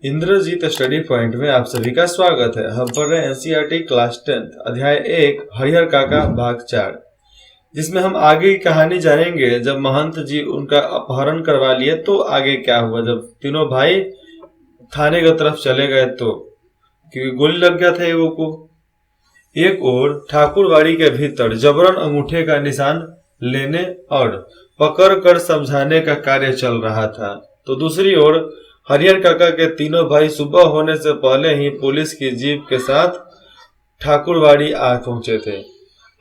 Indrajit study point में आप सभी का स्वागत है। हम पढ़ रहे हैं एनसीईआरटी क्लास 10 अध्याय 1 हरिहर काका भाग 4, जिसमें हम आगे की कहानी जानेंगे। जब महंत जी उनका अपहरण करवा लिए तो आगे क्या हुआ। जब तीनों भाई थाने की तरफ चले गए तो क्योंकि गोली लग गया था एगो को। एक ओर ठाकुरवाड़ी के भीतर जबरन अंगूठे का निशान लेने और पकड़ कर समझाने का कार्य चल रहा था, तो दूसरी ओर हरिहर काका के तीनों भाई सुबह होने से पहले ही पुलिस की जीप के साथ ठाकुरवाड़ी आ पहुंचे थे।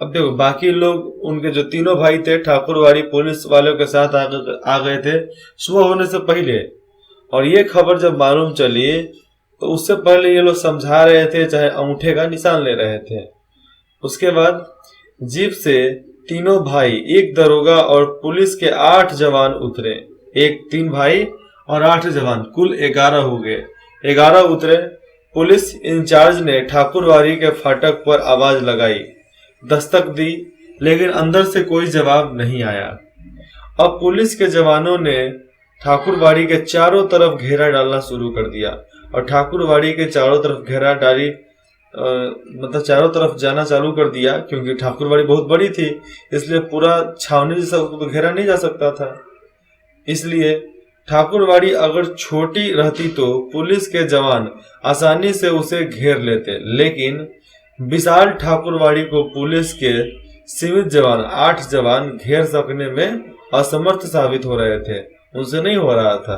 अब देखो, बाकी लोग उनके जो तीनों भाई थे ठाकुरवाड़ी पुलिस वालों के साथ आ गए थे सुबह होने से पहले। और ये खबर जब मालूम चली तो उससे पहले ये लोग समझा रहे थे, चाहे अंगूठे का निशान ले रहे थे। उसके बाद जीप से तीनों भाई, एक दरोगा और पुलिस के 8 जवान उतरे। 3 भाई और 8 जवान, कुल 11 हो गए। 11 उतरे। पुलिस इंचार्ज ने ठाकुरवाड़ी के फाटक पर आवाज लगाई, दस्तक दी, लेकिन अंदर से कोई जवाब नहीं आया। अब पुलिस के जवानों ने ठाकुरवाड़ी के चारों तरफ घेरा डालना शुरू कर दिया और ठाकुरवाड़ी के चारों तरफ घेरा डाली मतलब चारों तरफ जाना चालू कर दिया, क्योंकि ठाकुरवाड़ी बहुत बड़ी थी, इसलिए पूरा छावनी जैसा तो घेरा नहीं जा सकता था। इसलिए ठाकुरवाड़ी अगर छोटी रहती तो पुलिस के जवान आसानी से उसे घेर लेते, लेकिन विशाल ठाकुरवाड़ी को पुलिस के सीमित जवान 8 जवान घेर सकने में असमर्थ साबित हो रहे थे। उनसे नहीं हो रहा था।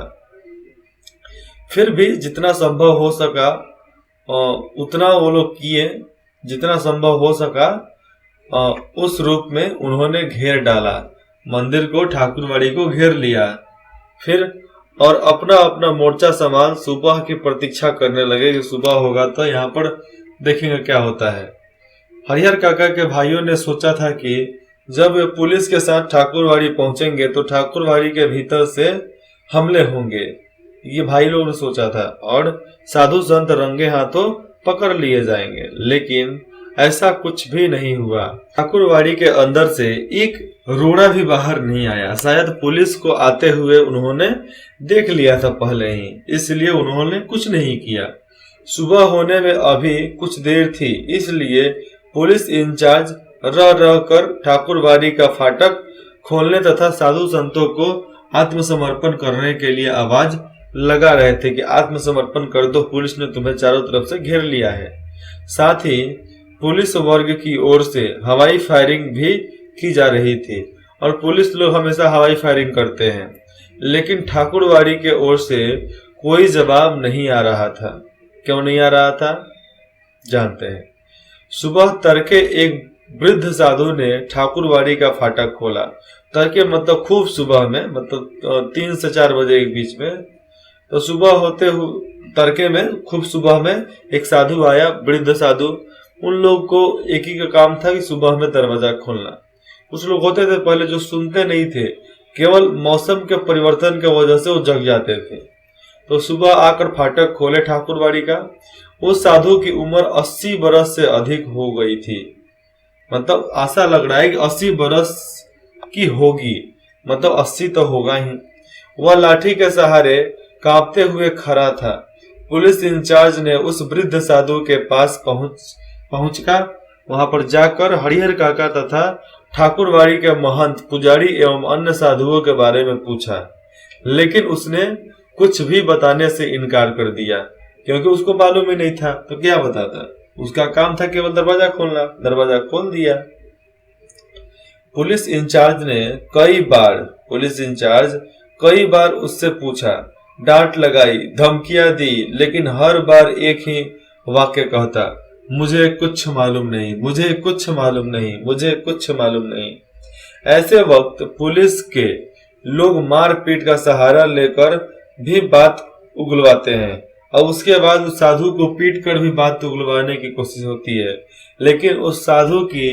फिर भी जितना संभव हो सका उतना वो लोग किए। जितना संभव हो सका उस रूप में उन्होंने घेर डाला, मंदिर को, ठाकुरवाड़ी को घेर लिया। फिर और अपना अपना मोर्चा संभाल सुबह की प्रतीक्षा करने लगे कि सुबह होगा तो यहाँ पर देखेंगे क्या होता है। हरिहर काका के भाइयों ने सोचा था कि जब वे पुलिस के साथ ठाकुरवाड़ी पहुंचेंगे तो ठाकुरवाड़ी के भीतर से हमले होंगे, ये भाई लोगों ने सोचा था, और साधु संत रंगे हाथों पकड़ लिए जाएंगे। लेकिन ऐसा कुछ भी नहीं हुआ। ठाकुरवाड़ी के अंदर से एक रोड़ा भी बाहर नहीं आया। शायद पुलिस को आते हुए उन्होंने देख लिया था पहले ही, इसलिए उन्होंने कुछ नहीं किया। सुबह होने में अभी कुछ देर थी, इसलिए पुलिस इंचार्ज रह कर ठाकुरवाड़ी का फाटक खोलने तथा साधु संतों को आत्मसमर्पण करने के लिए आवाज लगा रहे थे कि आत्मसमर्पण कर दो, पुलिस ने तुम्हें चारों तरफ से घेर लिया है। साथ ही पुलिस वर्ग की ओर से हवाई फायरिंग भी की जा रही थी, और पुलिस लोग हमेशा हवाई फायरिंग करते हैं, लेकिन ठाकुरवाड़ी के ओर से कोई जवाब नहीं आ रहा था। क्यों नहीं आ रहा था जानते हैं। सुबह तड़के एक वृद्ध साधु ने ठाकुरवाड़ी का फाटक खोला। तड़के मतलब खूब सुबह में, मतलब 3 से 4 बजे के बीच में। तो सुबह होते हुए तड़के में, खूब सुबह में एक साधु आया, वृद्ध साधु। उन लोग को एक ही का काम था कि सुबह में दरवाजा खोलना। कुछ लोग होते थे पहले जो सुनते नहीं थे, केवल मौसम के परिवर्तन की वजह से वो जग जाते थे। तो सुबह आकर फाटक खोले ठाकुरवाड़ी का। उस साधु की उम्र 80 बरस से अधिक हो गई थी। मतलब आशा लग रहा है कि 80 बरस की होगी, मतलब 80 तो होगा ही। वह लाठी के सहारे कांपते हुए खड़ा था। पुलिस इंचार्ज ने उस वृद्ध साधु के पास पहुंचकर वहां पर जाकर हरिहर काका तथा ठाकुरवाड़ी के महंत, पुजारी एवं अन्य साधुओं के बारे में पूछा, लेकिन उसने कुछ भी बताने से इनकार कर दिया, क्योंकि उसको मालूम ही नहीं था तो क्या बताता। उसका काम था केवल दरवाजा खोलना। दरवाजा खोल दिया। पुलिस इंचार्ज कई बार उससे पूछा, डांट लगाई, धमकियां दी, लेकिन हर बार एक ही वाक्य कहता, मुझे कुछ मालूम नहीं, मुझे कुछ मालूम नहीं, मुझे कुछ मालूम नहीं। ऐसे वक्त पुलिस के लोग मारपीट का सहारा लेकर भी बात उगलवाते हैं, और उसके बाद उस साधु को पीट कर भी बात उगलवाने की कोशिश होती है। लेकिन उस साधु की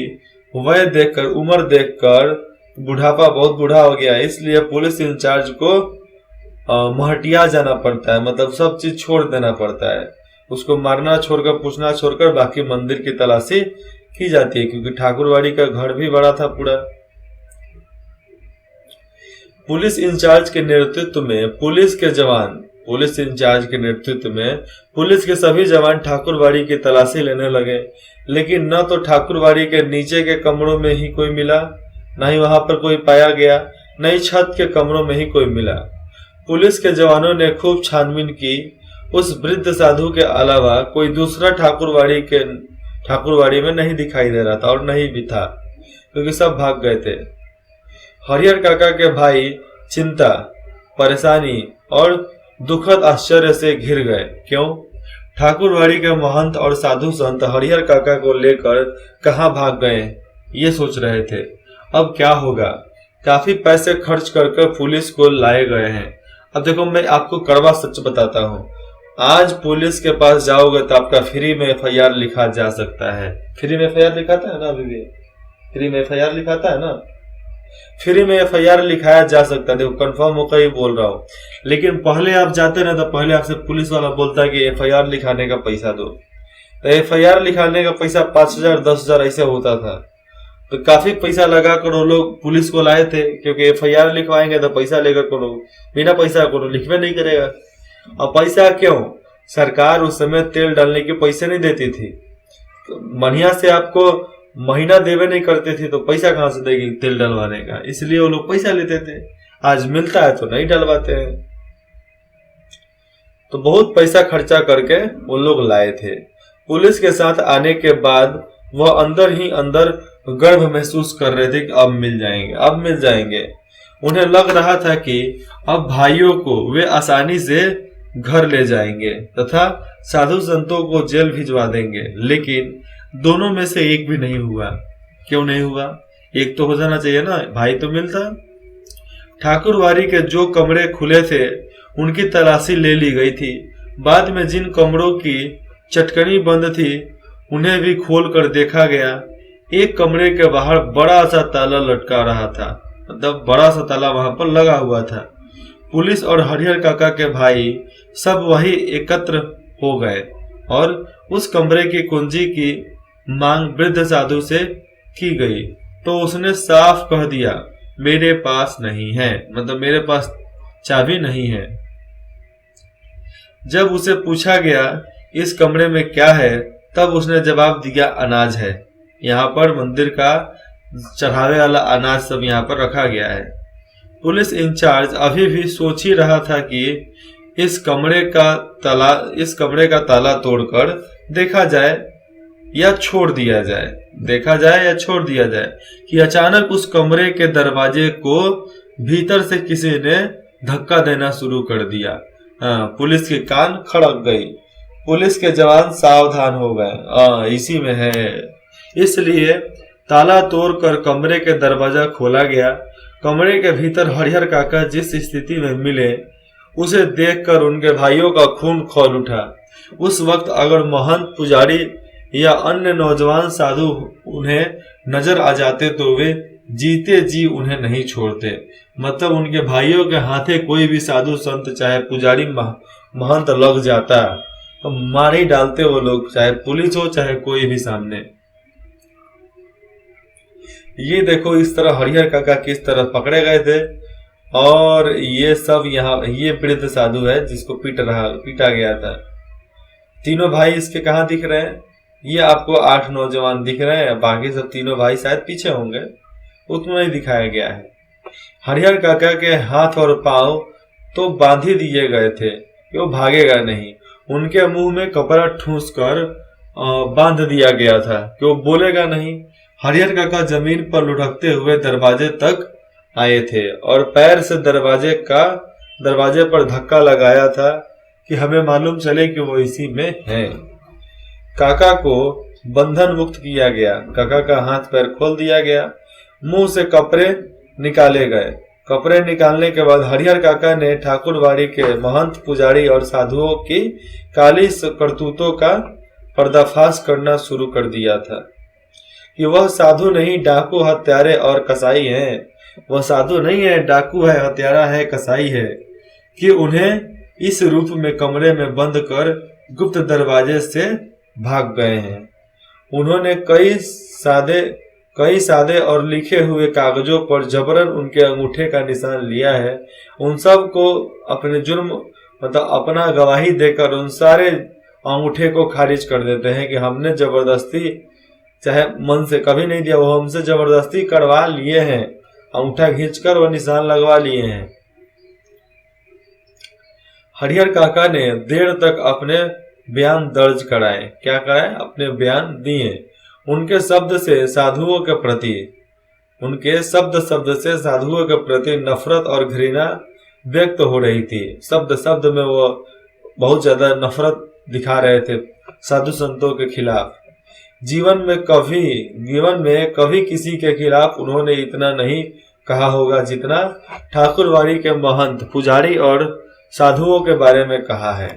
वय देखकर, उम्र देखकर, बुढ़ापा, बहुत बूढ़ा हो गया, इसलिए पुलिस इंचार्ज को महटिया जाना पड़ता है, मतलब सब चीज छोड़ देना पड़ता है। उसको मारना छोड़कर, पूछना छोड़कर बाकी मंदिर की तलाशी की जाती है, क्योंकि ठाकुरवाड़ी का घर भी बड़ा था पूरा। पुलिस इंचार्ज के नेतृत्व में पुलिस के जवान पुलिस इंचार्ज के नेतृत्व में पुलिस के सभी जवान ठाकुरबाड़ी की तलाशी लेने लगे, लेकिन न तो ठाकुरबाड़ी के नीचे के कमरों में ही कोई मिला, न ही वहां पर कोई पाया गया, न ही छत के कमरों में ही कोई मिला। पुलिस के जवानों ने खूब छानबीन की। उस वृद्ध साधु के अलावा कोई दूसरा ठाकुरबाड़ी में नहीं दिखाई दे रहा था और नहीं भी था, क्योंकि सब भाग गए थे। हरिहर काका के भाई चिंता, परेशानी और दुखद आश्चर्य से घिर गए। क्यों? ठाकुरबाड़ी के महंत और साधु संत हरिहर काका को लेकर कहाँ भाग गए, ये सोच रहे थे। अब क्या होगा? काफी पैसे खर्च कर पुलिस को लाए गए हैं। अब देखो, मैं आपको कड़वा सच बताता हूँ, आज पुलिस के पास जाओगे तो आपका फ्री में एफआईआर लिखा जा सकता है। फ्री में एफआईआर लिखाता है ना? अभी भी फ्री में एफआईआर लिखाता है ना? फ्री में एफआईआर लिखाया जा सकता है। देखो, कंफर्म होकर ही बोल रहा हूँ। लेकिन पहले आप जाते ना तो पहले आपसे पुलिस वाला बोलता है कि एफआईआर लिखाने का पैसा दो। तो एफआईआर लिखाने का पैसा 5,000 10,000 ऐसे होता था। तो काफी पैसा लगा कर वो लोग पुलिस को लाए थे, क्योंकि एफआईआर लिखवाएंगे तो पैसा लेकर कोनो, बिना पैसा कोनो लिखवे नहीं करेगा। और पैसा क्यों? सरकार उस समय तेल डालने के पैसे नहीं देती थी, तो बढ़िया से आपको महीना देवे नहीं करते थे, तो पैसा कहां से देगी तेल डलवाने का? इसलिए वो लोग पैसा लेते थे। आज मिलता है तो नहीं डलवाते हैं। तो बहुत पैसा खर्चा करके वो लोग लाए थे। पुलिस के साथ आने के बाद वह अंदर ही अंदर गर्व महसूस कर रहे थे कि अब मिल जाएंगे, अब मिल जाएंगे। उन्हें लग रहा था कि अब भाइयों को वे आसानी से घर ले जाएंगे तथा साधु संतों को जेल भिजवा देंगे। लेकिन दोनों में से एक भी नहीं हुआ। क्यों नहीं हुआ? एक तो हो जाना चाहिए ना, भाई तो मिलता। ठाकुरबाड़ी के जो कमरे खुले थे उनकी तलाशी ले ली गई थी। बाद में जिन कमरों की चटकनी बंद थी उन्हें भी खोल कर देखा गया। एक कमरे के बाहर बड़ा सा ताला लटका रहा था, मतलब बड़ा सा ताला वहां पर लगा हुआ था। पुलिस और हरिहर काका के भाई सब वही एकत्र हो गए और उस कमरे की कुंजी की मांग वृद्ध साधु से की गई, तो उसने साफ कह दिया, मेरे पास नहीं है, मतलब मेरे पास चाबी नहीं है। जब उसे पूछा गया इस कमरे में क्या है, तब उसने जवाब दिया, अनाज है। यहाँ पर मंदिर का चढ़ावे वाला अनाज सब यहाँ पर रखा गया है। पुलिस इंचार्ज अभी भी सोच ही रहा था कि इस कमरे का ताला तोड़कर देखा जाए या छोड़ दिया जाए, कि अचानक उस कमरे के दरवाजे को भीतर से किसी ने धक्का देना शुरू कर दिया। पुलिस के कान खड़क गई। पुलिस के जवान सावधान हो गए, इसी में है। इसलिए ताला तोड़कर कमरे के दरवाजा खोला गया। कमरे के भीतर हरिहर काका जिस स्थिति में मिले उसे देखकर उनके भाइयों का खून खौल उठा। उस वक्त अगर महंत, पुजारी या अन्य नौजवान साधु उन्हें नजर आ जाते तो वे जीते जी उन्हें नहीं छोड़ते। मतलब उनके भाइयों के हाथे कोई भी साधु संत, चाहे पुजारी, महंत लग जाता तो मार ही डालते वो लोग, चाहे पुलिस हो चाहे कोई भी सामने। ये देखो इस तरह हरिहर काका किस तरह पकड़े गए थे। और ये सब यहाँ, ये वृद्ध साधु है जिसको पीटा गया था। तीनों भाई इसके कहाँ दिख रहे हैं? ये आपको 8 नौजवान दिख रहे हैं, बाकी सब तीनों भाई शायद पीछे होंगे, उतना ही दिखाया गया है। हरिहर काका के हाथ और पांव तो बांध ही दिए गए थे कि वो भागेगा नहीं। उनके मुंह में कपड़ा ठूंस कर बांध दिया गया था कि वो बोलेगा नहीं। हरिहर काका जमीन पर लुढ़कते हुए दरवाजे तक आए थे और पैर से दरवाजे पर धक्का लगाया था कि हमें मालूम चले कि वो इसी में है। काका को बंधन मुक्त किया गया। काका का हाथ पैर खोल दिया गया। मुंह से कपड़े निकाले गए। कपड़े निकालने के बाद हरिहर काका ने ठाकुरबाड़ी के महंत, पुजारी और साधुओं की काली करतूतों का पर्दाफाश करना शुरू कर दिया था कि वह साधु नहीं, डाकू, हत्यारे और कसाई हैं। वह साधु नहीं है, डाकू है, हत्यारा है, कसाई है, कि उन्हें इस रूप में कमरे में बंद कर गुप्त दरवाजे से भाग गए हैं। उन्होंने कई सादे और लिखे हुए कागजों पर जबरन उनके अंगूठे का निशान लिया है। उन सब को अपने जुर्म मतलब अपना गवाही देकर उन सारे अंगूठे को खारिज कर देते हैं कि हमने जबरदस्ती, चाहे मन से कभी नहीं दिया, वो हमसे जबरदस्ती करवा लिए हैं, अंगूठा खींचकर वो निशान लगवा लिए हैं। हरिहर काका ने देर तक अपने बयान दर्ज कराए। क्या कराए? अपने बयान दिए। उनके शब्द से साधुओं के प्रति नफरत और घृणा व्यक्त हो रही थी। शब्द शब्द में वो बहुत ज्यादा नफरत दिखा रहे थे साधु संतों के खिलाफ। जीवन में कभी किसी के खिलाफ उन्होंने इतना नहीं कहा होगा जितना ठाकुरवाड़ी के महंत, पुजारी और साधुओं के बारे में कहा है।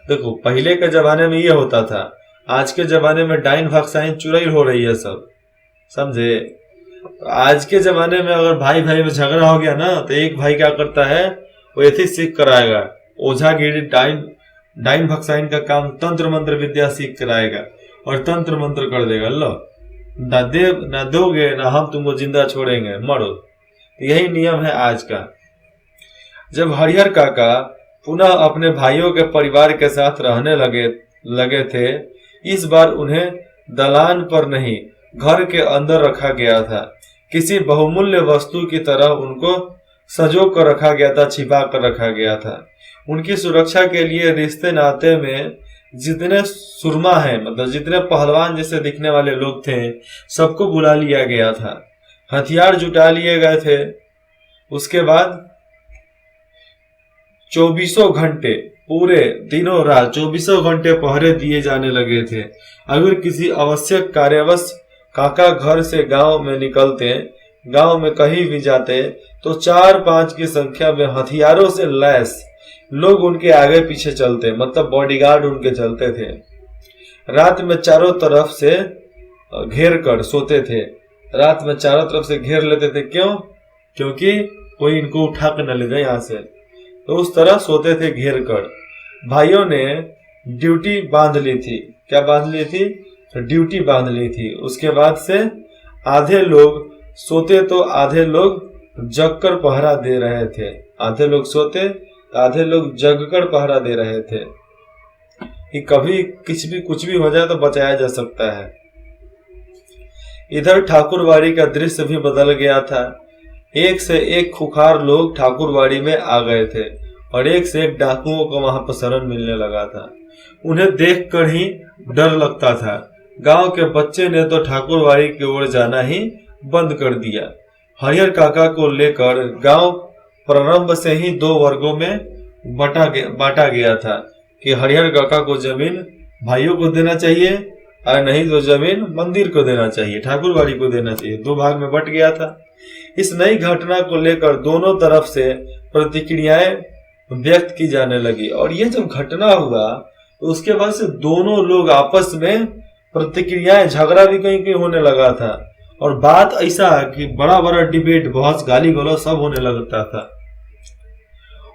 देखो, पहले के जमाने में ये होता था, आज के जमाने में डाइन भक्साइन चुराई हो रही है सब, समझे? तो आज के जमाने में अगर भाई भाई में झगड़ा हो गया ना, तो एक भाई क्या करता है, वो एथिक्स सीख कर आएगा, ओझागिरी डाइन भक्साइन का काम तंत्र मंत्र विद्या सीख कर आएगा और तंत्र मंत्र कर देगा। लो, ना दोगे ना हम तुमको जिंदा छोड़ेंगे, मरो। यही नियम है आज का। जब हरिहर काका पुनः अपने भाइयों के परिवार के साथ रहने लगे थे, इस बार उन्हें दलान पर नहीं, घर के अंदर रखा गया था। किसी बहुमूल्य वस्तु की तरह उनको सजो कर रखा गया था, छिपा कर रखा गया था। उनकी सुरक्षा के लिए रिश्ते नाते में जितने सुरमा हैं, मतलब जितने पहलवान जैसे दिखने वाले लोग थे, सबको बुला लिया गया था। हथियार जुटा लिए गए थे। उसके बाद 24 घंटे, पूरे दिनों रात 24 घंटे पहरे दिए जाने लगे थे। अगर किसी आवश्यक कार्यवश काका घर से गांव में निकलते, गांव में कहीं भी जाते, तो 4-5 की संख्या में हथियारों से लैस लोग उनके आगे पीछे चलते, मतलब बॉडीगार्ड उनके चलते थे। रात में चारों तरफ से घेर कर सोते थे। रात में चारों तरफ से घेर लेते थे। क्यों? क्योंकि कोई इनको उठा कर न ले जाए यहाँ से, तो उस तरह सोते थे घेर कर। भाइयों ने ड्यूटी बांध ली थी। क्या बांध ली थी? तो ड्यूटी बांध ली थी। उसके बाद से आधे लोग सोते तो आधे लोग जगकर पहरा दे रहे थे। आधे लोग सोते, आधे लोग जगकर पहरा दे रहे थे कि कभी कुछ भी हो जाए तो बचाया जा सकता है। इधर ठाकुरवाड़ी का दृश्य भी बदल गया था। एक से एक खुखार लोग ठाकुरवाड़ी में आ गए थे और एक से एक डाकुओं को वहां पर शरण मिलने लगा था। उन्हें देखकर ही डर लगता था। गांव के बच्चे ने तो ठाकुरवाड़ी की ओर जाना ही बंद कर दिया। हरिहर काका को लेकर गांव प्रारंभ से ही 2 वर्गों में बांटा गया था कि हरिहर काका को जमीन भाइयों को देना चाहिए और नहीं तो जमीन मंदिर को देना चाहिए, ठाकुरवाड़ी को देना चाहिए। 2 भाग में बट गया था। इस नई घटना को लेकर दोनों तरफ से प्रतिक्रियाएं व्यक्त की जाने लगी और ये जब घटना हुआ तो उसके बाद से दोनों लोग आपस में प्रतिक्रियाएं, झगड़ा भी कहीं कहीं होने लगा था और बात ऐसा कि बड़ा बड़ा डिबेट, बहस, गाली गलौज सब होने लगता था।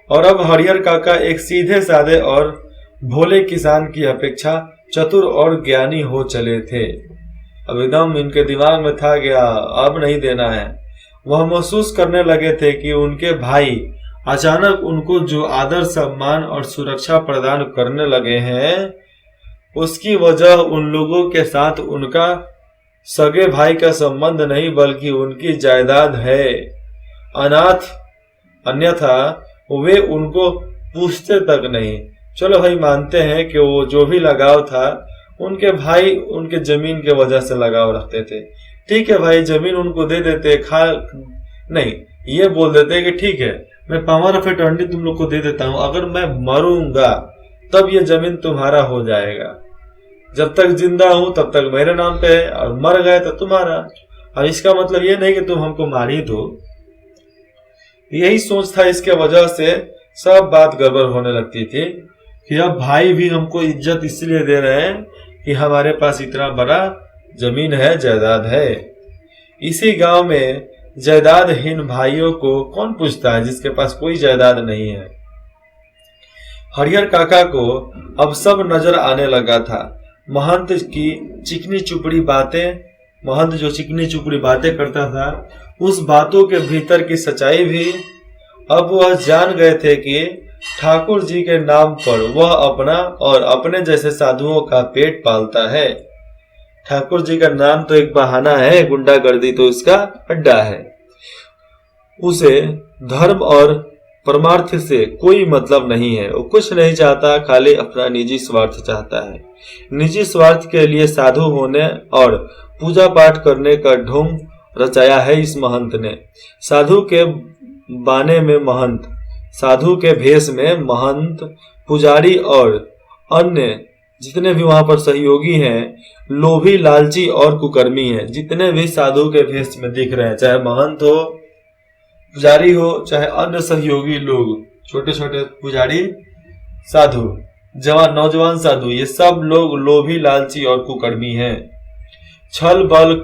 और अब हरिहर काका एक सीधे साधे और भोले किसान की अपेक्षा चतुर और ज्ञानी हो चले थे। अब एकदम इनके दिमाग में था गया, अब नहीं देना है। वह महसूस करने लगे थे कि उनके भाई अचानक उनको जो आदर, सम्मान और सुरक्षा प्रदान करने लगे हैं, उसकी वजह उन लोगों के साथ उनका सगे भाई का संबंध नहीं बल्कि उनकी जायदाद है। अन्यथा वे उनको पूछते तक नहीं। चलो भाई, मानते हैं कि वो जो भी लगाव था उनके भाई उनके जमीन के वजह से लगाव रखते थे। ठीक है भाई, जमीन उनको दे देते, नहीं, ये बोल देते कि ठीक है, मैं पावर ऑफ अटॉर्नी तुम लोग को दे देता हूं, अगर मैं मरूंगा तब ये जमीन तुम्हारा हो जाएगा। जब तक जिंदा हूं तब तक मेरे नाम पे है और मर गए तो तुम्हारा। अब इसका मतलब ये नहीं कि तुम हमको मार ही दो। यही सोच था, इसके वजह से सब बात गड़बड़ होने लगती थी कि अब भाई भी हमको इज्जत इसलिए दे रहे हैं कि हमारे पास इतना बड़ा जमीन है, जायदाद है। इसी गांव में जायदादहीन भाइयों को कौन पूछता है जिसके पास कोई जायदाद नहीं है। हरिहर काका को अब सब नजर आने लगा था। महंत की चिकनी चुपड़ी बातें, महंत जो चिकनी चुपड़ी बातें करता था, उस बातों के भीतर की सच्चाई भी अब वह जान गए थे कि ठाकुर जी के नाम पर वह अपना और अपने जैसे साधुओं का पेट पालता है। ठाकुर जी का नाम तो एक बहाना है, गुंडागर्दी तो इसका अड्डा है। उसे धर्म और परमार्थ से कोई मतलब नहीं है। वो कुछ नहीं चाहता, खाली अपना निजी स्वार्थ चाहता है। निजी स्वार्थ के लिए साधु होने और पूजा पाठ करने का ढोंग रचाया है इस महंत ने। साधु के बाने में महंत, साधु के भेष में महंत, पुजारी और अन्य जितने भी वहां पर सहयोगी हैं, लोभी, लालची और कुकर्मी हैं। जितने भी साधु के भेष में दिख रहे हैं, चाहे महंत हो, पुजारी हो, चाहे अन्य सहयोगी लोग, छोटे छोटे पुजारी, साधु, जवान नौजवान साधु, ये सब लोग लोभी, लालची और कुकर्मी हैं। छल बल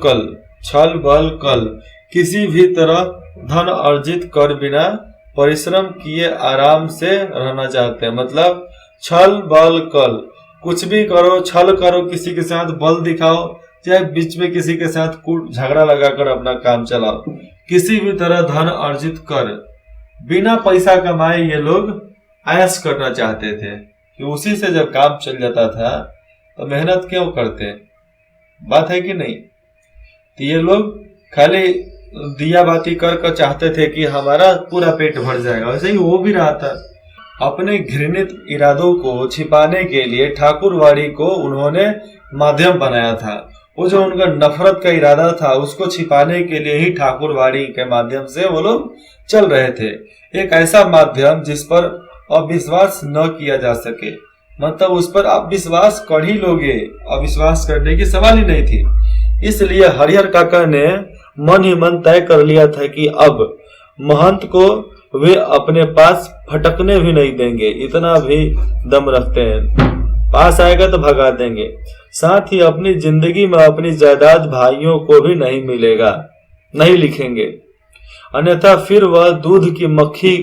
कल किसी भी तरह धन अर्जित कर बिना परिश्रम किए आराम से रहना चाहते हैं। मतलब छल बल कल, कुछ भी करो, छल करो, किसी के साथ बल दिखाओ, चाहे बीच में किसी के साथ कूट झगड़ा लगाकर अपना काम चलाओ, किसी भी तरह धन अर्जित कर बिना पैसा कमाए ये लोग ऐश करना चाहते थे कि उसी से जब काम चल जाता था तो मेहनत क्यों करते। बात है कि नहीं। तो ये लोग खाली दिया बाती कर चाहते थे कि हमारा पूरा पेट भर जाएगा। वैसे ही वो भी रहा था। अपने घृणित इरादों को छिपाने के लिए ठाकुरवाड़ी को उन्होंने माध्यम बनाया था। वो जो उनका नफरत का इरादा था उसको छिपाने के लिए ही ठाकुरवाड़ी के माध्यम से वो लोग चल रहे थे। एक ऐसा माध्यम जिस पर अविश्वास न किया जा सके, मतलब उस पर आप विश्वास कर ही लोगे, अविश्वास करने की सवाल ही नहीं थी। इसलिए हरिहर काका ने मन ही मन तय कर लिया था कि अब महंत को वे अपने पास फटकने भी नहीं देंगे। इतना भी दम रखते हैं, पास आएगा तो भगा देंगे। साथ ही अपनी जिंदगी में अपनी जायदाद भाइयों को भी नहीं मिलेगा, नहीं लिखेंगे, अन्यथा फिर वह दूध की मक्खी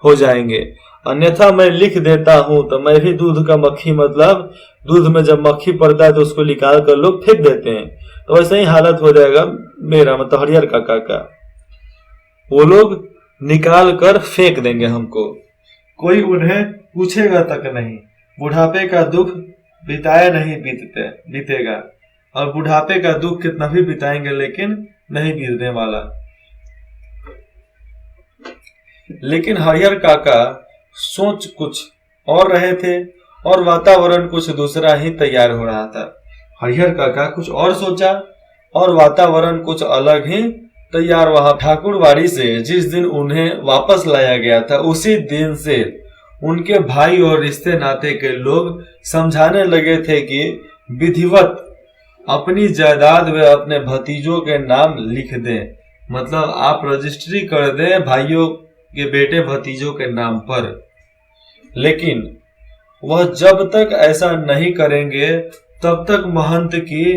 हो जाएंगे। अन्यथा मैं लिख देता हूं तो मैं भी दूध का मक्खी, मतलब दूध में जब मक्खी पड़ता है तो उसको निकाल कर लोग फेंक देते हैं, तो वैसे ही हालत हो जाएगा मेरा, मतलब हरिहर काका का। वो लोग निकाल कर फेंक देंगे हमको, कोई उन्हें पूछेगा तक नहीं। बुढ़ापे का दुख बिताए नहीं बीतेगा, और बुढ़ापे का दुख कितना भी बिताएंगे लेकिन नहीं बीतने वाला। लेकिन हरिहर काका सोच कुछ और रहे थे और वातावरण कुछ दूसरा ही तैयार हो रहा था। हरिहर काका कुछ और सोचा और वातावरण कुछ अलग ही तैयार। वहां ठाकुरवाड़ी से जिस दिन उन्हें वापस लाया गया था उसी दिन से उनके भाई और रिश्ते नाते के लोग समझाने लगे थे कि विधिवत अपनी जायदाद वे अपने भतीजों के नाम लिख दें, मतलब आप रजिस्ट्री कर दें भाइयों के बेटे भतीजों के नाम पर। लेकिन वह जब तक ऐसा नहीं करेंगे तब तक महंत की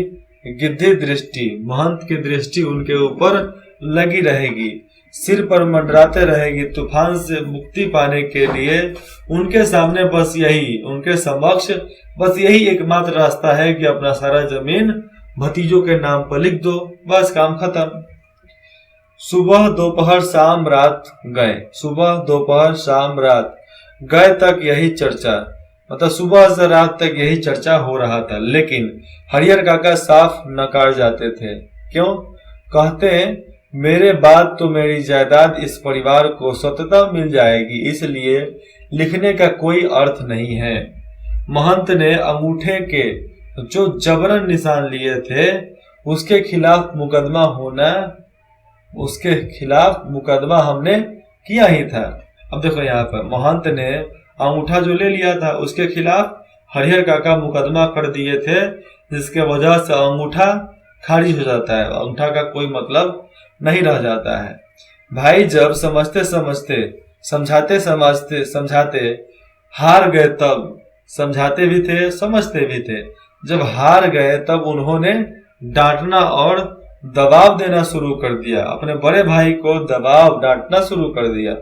गिद्धि दृष्टि, महंत की दृष्टि उनके ऊपर लगी रहेगी, सिर पर मंडराते रहेगी। तूफान से मुक्ति पाने के लिए उनके सामने बस यही, उनके समक्ष बस यही एकमात्र रास्ता है कि अपना सारा जमीन भतीजों के नाम पर लिख दो, बस काम खत्म। सुबह दोपहर शाम रात गए, सुबह दोपहर शाम रात गए तक यही चर्चा, मतलब सुबह से रात तक यही चर्चा हो रहा था। लेकिन हरिहर काका साफ नकार जाते थे। क्यों? कहते मेरे बाद तो मेरी जायदाद इस परिवार को स्वतः मिल जाएगी, इसलिए लिखने का कोई अर्थ नहीं है। महंत ने अंगूठे के जो जबरन निशान लिए थे उसके खिलाफ मुकदमा हमने किया ही था। अब देखो यहाँ पर महंत ने अंगूठा जो ले लिया था उसके खिलाफ हरिहर काका मुकदमा कर दिए थे, जिसके वजह से अंगूठा खारिज हो जाता है, अंगूठा का कोई मतलब नहीं रह जाता है। भाई जब समझाते हार गए, तब समझाते भी थे समझते भी थे। जब हार गए तब उन्होंने डांटना और दबाव देना शुरू कर दिया, अपने बड़े भाई को दबाव डांटना शुरू कर दिया।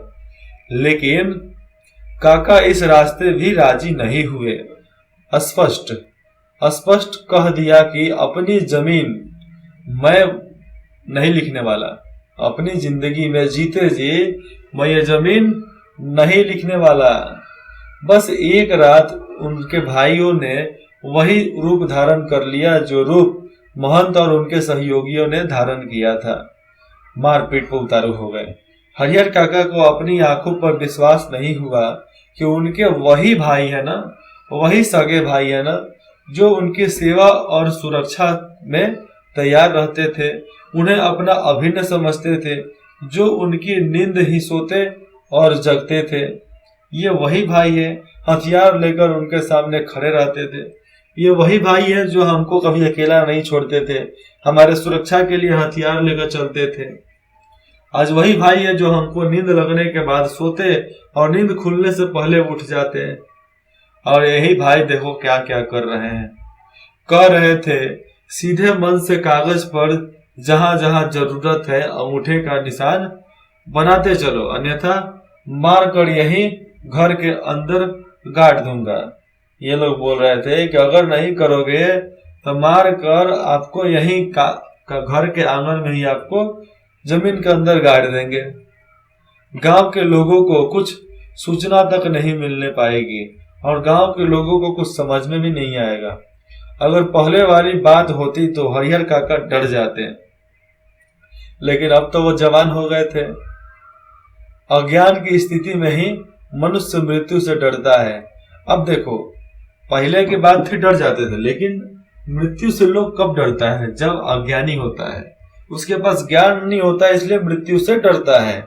लेकिन काका इस रास्ते भी राजी नहीं हुए। स्पष्ट कह दिया कि अपनी जमीन मैं नहीं लिखने वाला, अपनी जिंदगी में जीते जी मैं ये जमीन नहीं लिखने वाला। बस एक रात उनके भाइयों ने वही रूप धारण कर लिया जो रूप महंत और उनके सहयोगियों ने धारण किया था। मारपीट पर उतारू हो गए। हरिहर काका को अपनी आंखों पर विश्वास नहीं हुआ कि उनके वही भाई है ना, वही सगे भाई है ना, जो उनकी सेवा और सुरक्षा में तैयार रहते थे, उन्हें अपना अभिन्न समझते थे, जो उनकी नींद ही सोते और जगते थे। ये वही भाई है, हथियार लेकर उनके सामने खड़े रहते थे। ये वही भाई है जो हमको कभी अकेला नहीं छोड़ते थे, हमारे सुरक्षा के लिए हथियार लेकर चलते थे। आज वही भाई है जो हमको नींद लगने के बाद सोते और नींद खुलने से पहले उठ जाते हैं। और यही भाई देखो क्या क्या कर रहे हैं। कह रहे थे सीधे मन से कागज पर जहां जहां जरूरत है अंगूठे का निशान बनाते चलो, अन्यथा मार कर यही घर के अंदर गाड़ दूंगा। ये लोग बोल रहे थे कि अगर नहीं करोगे तो मार कर आपको यही घर के आंगन में ही आपको जमीन के अंदर गाड़ देंगे। गांव के लोगों को कुछ सूचना तक नहीं मिलने पाएगी और गांव के लोगों को कुछ समझ में भी नहीं आएगा। अगर पहले वाली बात होती तो हरिहर काका डर जाते, लेकिन अब तो वो जवान हो गए थे। अज्ञान की स्थिति में ही मनुष्य मृत्यु से डरता है। अब देखो, पहले की बात थी डर जाते थे, लेकिन मृत्यु से लोग कब डरता है? जब अज्ञानी होता है, उसके पास ज्ञान नहीं होता, इसलिए मृत्यु से डरता है।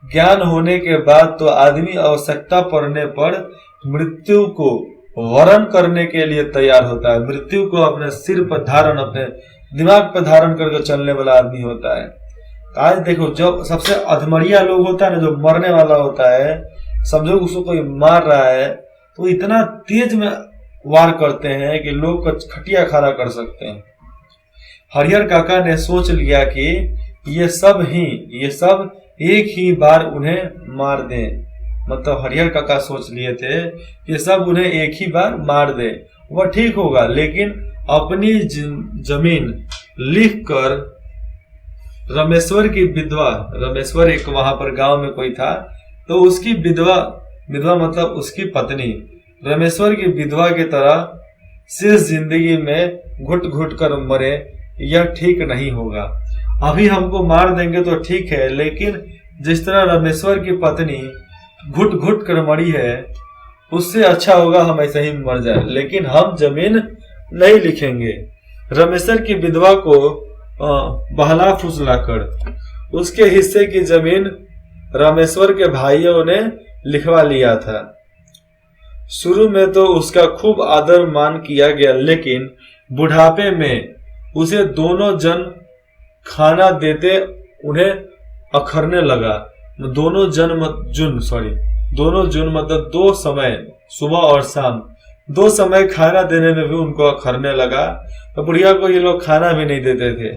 ज्ञान होने के बाद तो आदमी आवश्यकता पड़ने पर मृत्यु को वरण करने के लिए तैयार होता है। मृत्यु को अपने सिर पर धारण, अपने दिमाग पर धारण करके चलने वाला आदमी होता है। आज देखो, जब सबसे अधमरिया लोग होता है ना, जो मरने वाला होता है, समझो उसको कोई मार रहा है तो इतना तेज में वार करते हैं कि लोग का खटिया खड़ा कर सकते हैं। हरिहर काका ने सोच लिया कि ये सब एक ही बार उन्हें मार दें। मतलब हरिहर काका सोच लिए थे कि सब उन्हें एक ही बार मार दे, वह ठीक होगा। लेकिन अपनी जमीन लिखकर रमेश्वर की विधवा, रमेश्वर एक वहां पर गांव में कोई था, तो उसकी विधवा मतलब उसकी पत्नी, रमेश्वर की विधवा की तरह शेष जिंदगी में घुट घुट कर मरे, यह ठीक नहीं होगा। अभी हमको मार देंगे तो ठीक है, लेकिन जिस तरह रमेश्वर की पत्नी घुट घुट कर मरी है, उससे अच्छा होगा हम ऐसे ही मर जाए। लेकिन हम जमीन नहीं लिखेंगे। रमेश्वर की विधवा को बहला फुसला कर उसके हिस्से की जमीन रामेश्वर के भाइयों ने लिखवा लिया था। शुरू में तो उसका खूब आदर मान किया गया, लेकिन बुढ़ापे में उसे दोनों जन खाना देते उन्हें अखरने लगा। दोनों जन मतलब 2 समय, सुबह और शाम 2 समय खाना देने में भी उनको अखरने लगा। तो बुढ़िया को ये लोग खाना भी नहीं देते थे।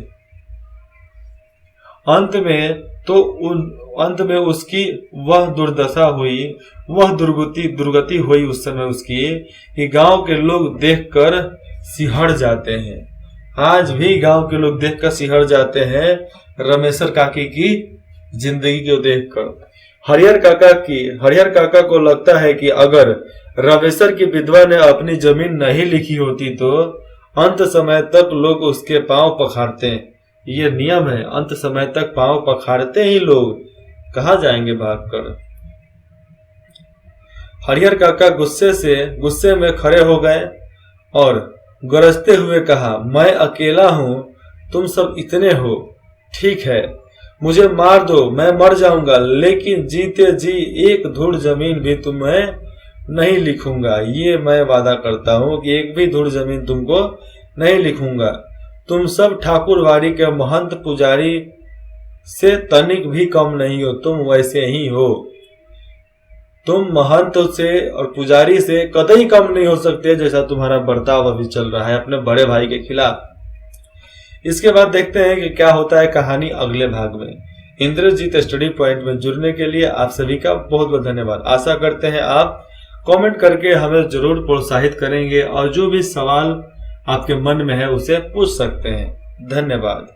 अंत में उसकी वह दुर्दशा हुई, वह दुर्गति हुई उस समय उसकी, कि गांव के लोग देखकर सिहर जाते हैं। आज भी गांव के लोग देखकर सिहर जाते हैं रमेश्वर काकी की जिंदगी को देखकर। हरिहर काका को लगता है कि अगर रमेश्वर की विधवा ने अपनी जमीन नहीं लिखी होती तो अंत समय तक लोग उसके पांव पखाड़ते हैं। ये नियम है, अंत समय तक पांव पखाड़ते ही लोग, कहाँ जाएंगे भागकर। हरिहर काका गुस्से में खड़े हो गए और गरजते हुए कहा, मैं अकेला हूं, तुम सब इतने हो, ठीक है मुझे मार दो, मैं मर जाऊंगा, लेकिन जीते जी एक धूड़ जमीन भी तुम्हें नहीं लिखूंगा। ये मैं वादा करता हूं कि एक भी धूड़ जमीन तुमको नहीं लिखूंगा। तुम सब ठाकुरवाड़ी के महंत पुजारी से तनिक भी कम नहीं हो, तुम वैसे ही हो। तुम महंत से और पुजारी से कतई कम नहीं हो सकते, जैसा तुम्हारा बर्ताव अभी चल रहा है अपने बड़े भाई के खिलाफ। इसके बाद देखते हैं कि क्या होता है कहानी अगले भाग में। इंद्रजीत स्टडी पॉइंट में जुड़ने के लिए आप सभी का बहुत बहुत धन्यवाद। आशा करते हैं आप कमेंट करके हमें जरूर प्रोत्साहित करेंगे और जो भी सवाल आपके मन में है उसे पूछ सकते हैं। धन्यवाद।